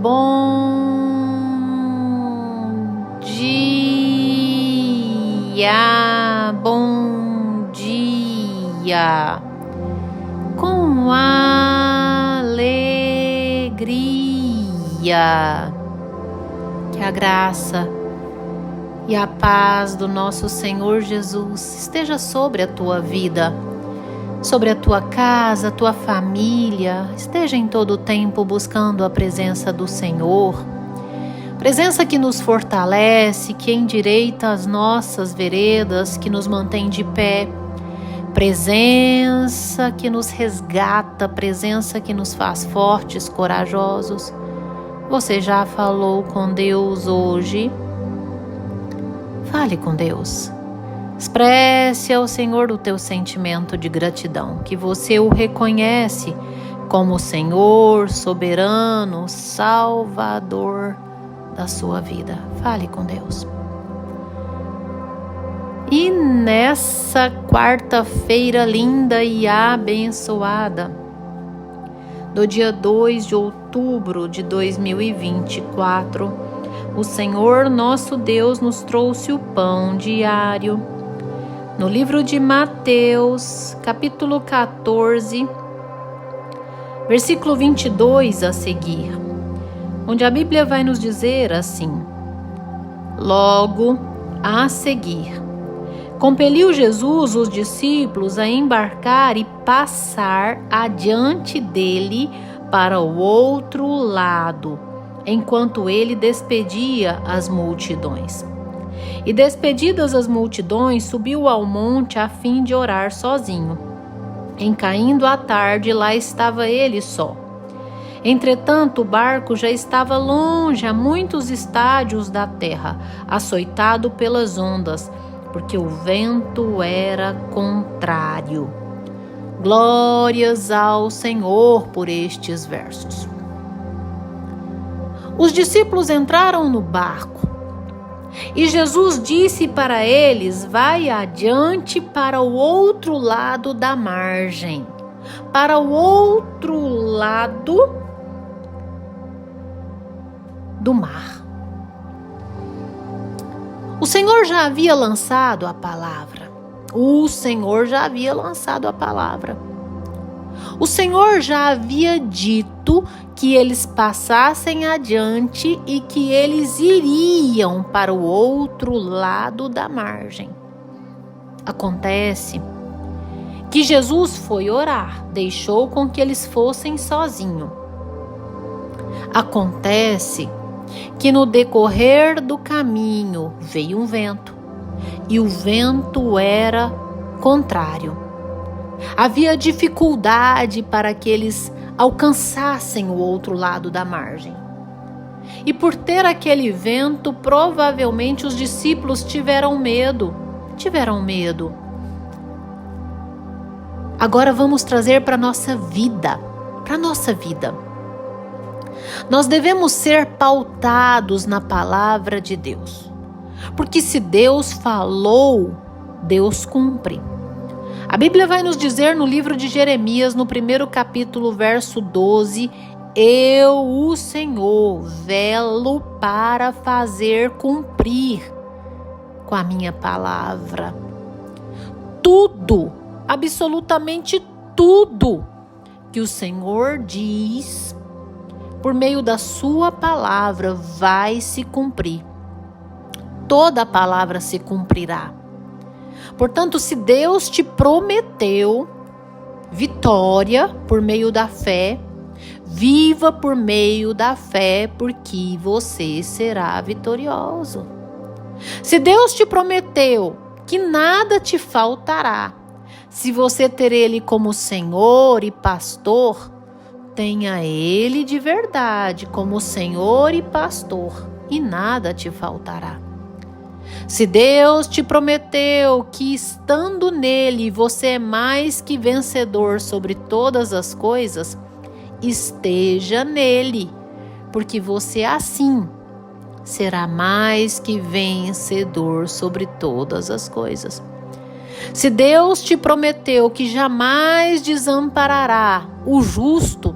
Bom dia, bom dia, com alegria. Que a graça e a paz do nosso Senhor Jesus esteja sobre a tua vida, sobre a tua casa, a tua família. Esteja em todo o tempo buscando a presença do Senhor, presença que nos fortalece, que endireita as nossas veredas, que nos mantém de pé, presença que nos resgata, presença que nos faz fortes, corajosos. Você já falou com Deus hoje? Fale com Deus. Expresse ao Senhor o teu sentimento de gratidão, que você o reconhece como Senhor, soberano, Salvador da sua vida. Fale com Deus. E nessa quarta-feira linda e abençoada, do dia 2 de outubro de 2024, o Senhor nosso Deus nos trouxe o pão diário. No livro de Mateus, capítulo 14, versículo 22 a seguir, onde a Bíblia vai nos dizer assim: logo a seguir, compeliu Jesus os discípulos a embarcar e passar adiante dele para o outro lado, enquanto ele despedia as multidões. E despedidas as multidões, subiu ao monte a fim de orar sozinho. Em caindo a tarde, lá estava ele só. Entretanto, o barco já estava longe, a muitos estádios da terra, açoitado pelas ondas, porque o vento era contrário. Glórias ao Senhor por estes versos. Os discípulos entraram no barco e Jesus disse para eles: vai adiante para o outro lado da margem, para o outro lado do mar. O Senhor já havia lançado a palavra. O Senhor já havia lançado a palavra. O Senhor já havia dito que eles passassem adiante e que eles iriam para o outro lado da margem. Acontece que Jesus foi orar, deixou com que eles fossem sozinhos. Acontece que no decorrer do caminho veio um vento, e o vento era contrário. Havia dificuldade para que eles alcançassem o outro lado da margem. E por ter aquele vento, provavelmente os discípulos tiveram medo. Agora vamos trazer para a nossa vida, Nós devemos ser pautados na palavra de Deus, porque se Deus falou, Deus cumpre. A Bíblia vai nos dizer no livro de Jeremias, no 1º capítulo, verso 12, eu, o Senhor, velo para fazer cumprir com a minha palavra. Tudo, absolutamente tudo que o Senhor diz por meio da sua palavra vai se cumprir. Toda a palavra se cumprirá. Portanto, se Deus te prometeu vitória por meio da fé, viva por meio da fé, porque você será vitorioso. Se Deus te prometeu que nada te faltará, se você ter Ele como Senhor e pastor, tenha Ele de verdade como Senhor e pastor, e nada te faltará. Se Deus te prometeu que estando nele você é mais que vencedor sobre todas as coisas, esteja nele, porque você assim será mais que vencedor sobre todas as coisas. Se Deus te prometeu que jamais desamparará o justo,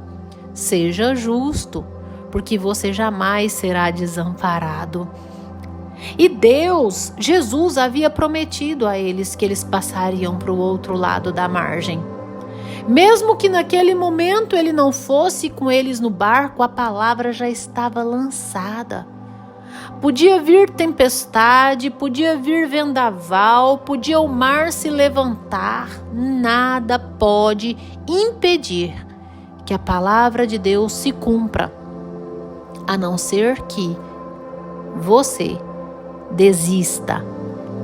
seja justo, porque você jamais será desamparado. E Deus, Jesus, havia prometido a eles que eles passariam para o outro lado da margem. Mesmo que naquele momento ele não fosse com eles no barco, a palavra já estava lançada. Podia vir tempestade, podia vir vendaval, podia o mar se levantar, nada pode impedir que a palavra de Deus se cumpra, a não ser que você desista,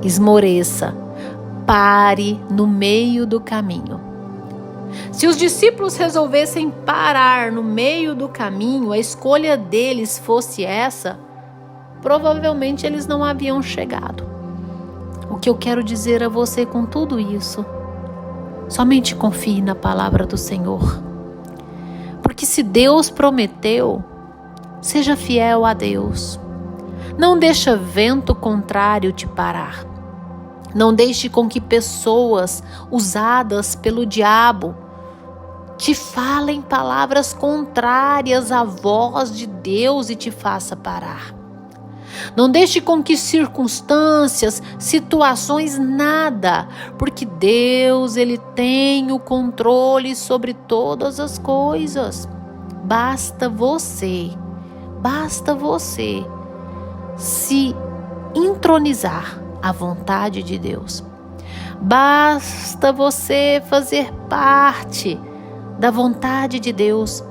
esmoreça, pare no meio do caminho. Se os discípulos resolvessem parar no meio do caminho, a escolha deles fosse essa, provavelmente eles não haviam chegado. O que eu quero dizer a você com tudo isso, somente confie na palavra do Senhor. Porque se Deus prometeu, seja fiel a Deus. Não deixa vento contrário te parar. Não deixe com que pessoas usadas pelo diabo te falem palavras contrárias à voz de Deus e te faça parar. Não deixe com que circunstâncias, situações, nada, porque Deus, Ele tem o controle sobre todas as coisas. Basta você se entronizar à vontade de Deus. Basta você fazer parte da vontade de Deus.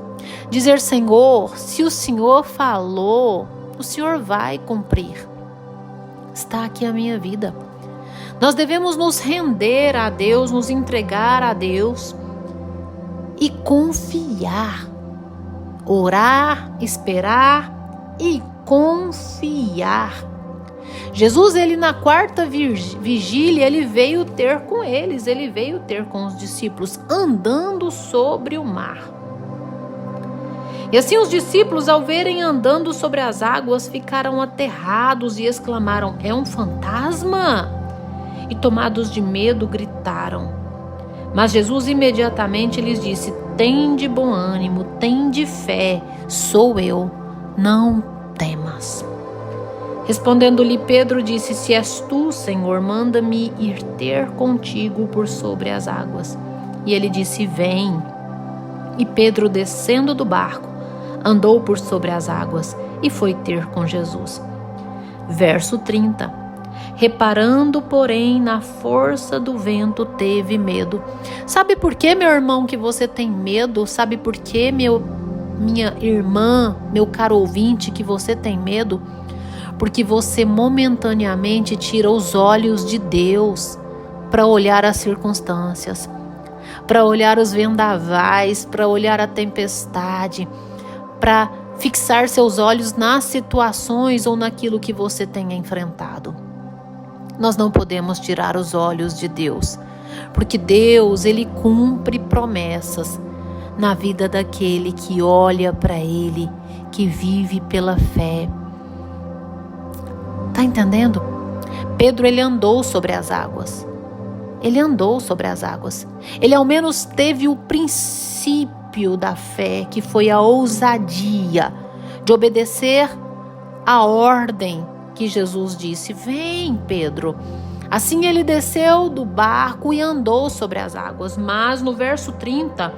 Dizer: Senhor, se o Senhor falou, o Senhor vai cumprir. Está aqui a minha vida. Nós devemos nos render a Deus, nos entregar a Deus e confiar. Orar, esperar e confiar. Jesus, ele na quarta vigília, ele veio ter com eles, ele veio ter com os discípulos, andando sobre o mar. E assim os discípulos, ao verem andando sobre as águas, ficaram aterrados e exclamaram: é um fantasma? E tomados de medo, gritaram. Mas Jesus imediatamente lhes disse: tende bom ânimo, tende fé, sou eu, não temas. Respondendo-lhe Pedro, disse: se és tu, Senhor, manda-me ir ter contigo por sobre as águas. E ele disse: vem. E Pedro, descendo do barco, andou por sobre as águas e foi ter com Jesus. Verso 30. Reparando, porém, na força do vento, teve medo. Sabe por que, meu irmão, que você tem medo? Sabe por que, minha irmã, meu caro ouvinte, que você tem medo? Porque você momentaneamente tira os olhos de Deus para olhar as circunstâncias, para olhar os vendavais, para olhar a tempestade, para fixar seus olhos nas situações ou naquilo que você tenha enfrentado. Nós não podemos tirar os olhos de Deus, porque Deus, ele cumpre promessas na vida daquele que olha para Ele, que vive pela fé. Tá entendendo? Pedro, ele andou sobre as águas. Ele andou sobre as águas. Ele ao menos teve o princípio da fé, que foi a ousadia de obedecer a ordem que Jesus disse: vem, Pedro. Assim ele desceu do barco e andou sobre as águas. Mas no verso 30,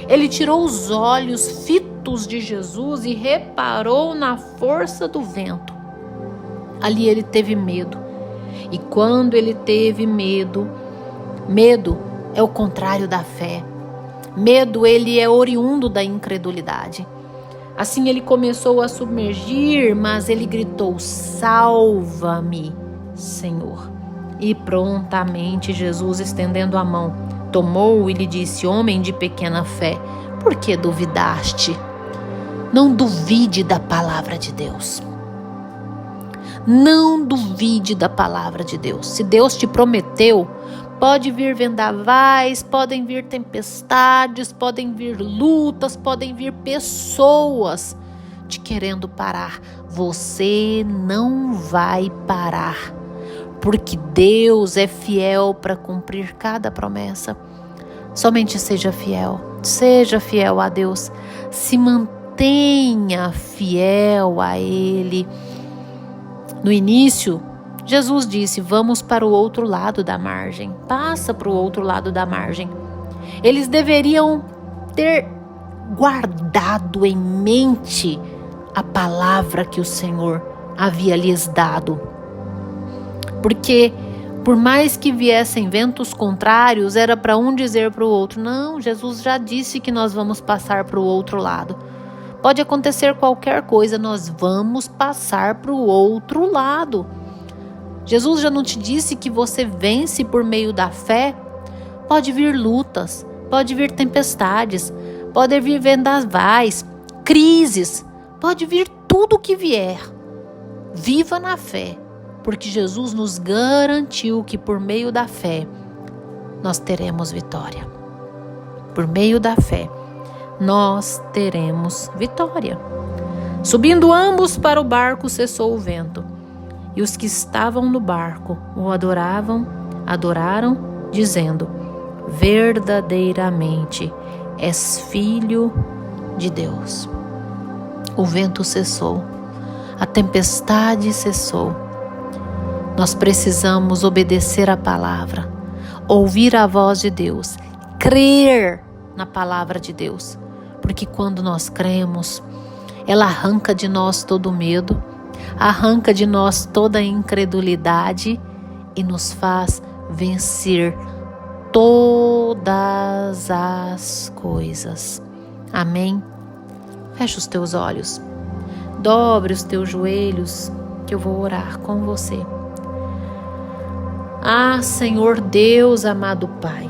ele tirou os olhos fitos de Jesus e reparou na força do vento. Ali ele teve medo. E quando ele teve medo, medo é o contrário da fé. Medo, ele é oriundo da incredulidade. Assim ele começou a submergir, mas ele gritou: salva-me, Senhor. E prontamente Jesus, estendendo a mão, tomou-o e lhe disse: homem de pequena fé, por que duvidaste? Não duvide da palavra de Deus. Não duvide da palavra de Deus. Se Deus te prometeu, pode vir vendavais, podem vir tempestades, podem vir lutas, podem vir pessoas te querendo parar. Você não vai parar, porque Deus é fiel para cumprir cada promessa. Somente seja fiel a Deus. Se mantenha mantenha fiel a Ele. No início, Jesus disse: vamos para o outro lado da margem. Passa para o outro lado da margem. Eles deveriam ter guardado em mente a palavra que o Senhor havia lhes dado. Porque, por mais que viessem ventos contrários, era para um dizer para o outro: não, Jesus já disse que nós vamos passar para o outro lado. Pode acontecer qualquer coisa, nós vamos passar para o outro lado. Jesus já não te disse que você vence por meio da fé? Pode vir lutas, pode vir tempestades, pode vir vendavais, crises, pode vir tudo o que vier. Viva na fé, porque Jesus nos garantiu que por meio da fé nós teremos vitória. Por meio da fé nós teremos vitória. Subindo ambos para o barco, cessou o vento. E os que estavam no barco o adoraram, dizendo: verdadeiramente és filho de Deus. O vento cessou, a tempestade cessou. Nós precisamos obedecer a palavra, ouvir a voz de Deus, crer na palavra de Deus, porque quando nós cremos, ela arranca de nós todo o medo, arranca de nós toda a incredulidade e nos faz vencer todas as coisas. Amém? Fecha os teus olhos, dobre os teus joelhos, que eu vou orar com você. Ah, Senhor Deus, amado Pai,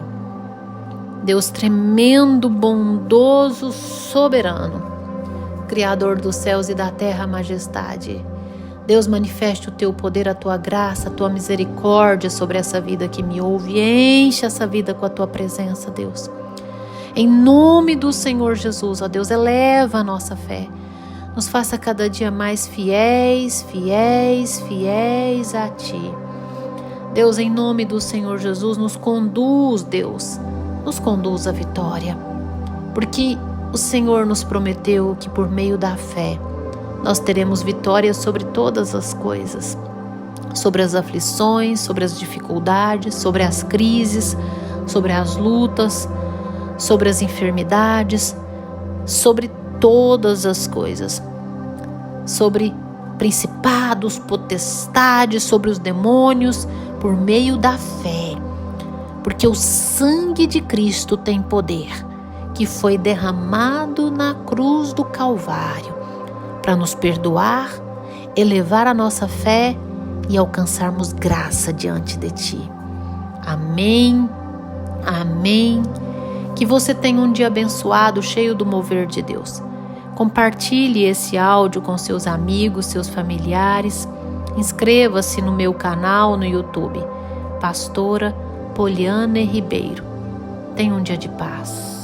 Deus tremendo, bondoso, soberano, Criador dos céus e da terra, majestade. Deus, manifeste o teu poder, a tua graça, a tua misericórdia sobre essa vida que me ouve. Enche essa vida com a tua presença, Deus. Em nome do Senhor Jesus, ó Deus, eleva a nossa fé. Nos faça cada dia mais fiéis a Ti. Deus, em nome do Senhor Jesus, nos conduz, Deus, nos conduz à vitória. Porque o Senhor nos prometeu que por meio da fé nós teremos vitória sobre todas as coisas, sobre as aflições, sobre as dificuldades, sobre as crises, sobre as lutas, sobre as enfermidades, sobre todas as coisas, sobre principados, potestades, sobre os demônios, por meio da fé, porque o sangue de Cristo tem poder, que foi derramado na cruz do Calvário, para nos perdoar, elevar a nossa fé e alcançarmos graça diante de Ti. Amém, amém. Que você tenha um dia abençoado, cheio do mover de Deus. Compartilhe esse áudio com seus amigos, seus familiares. Inscreva-se no meu canal no YouTube, Pastora Poliana Ribeiro. Tenha um dia de paz.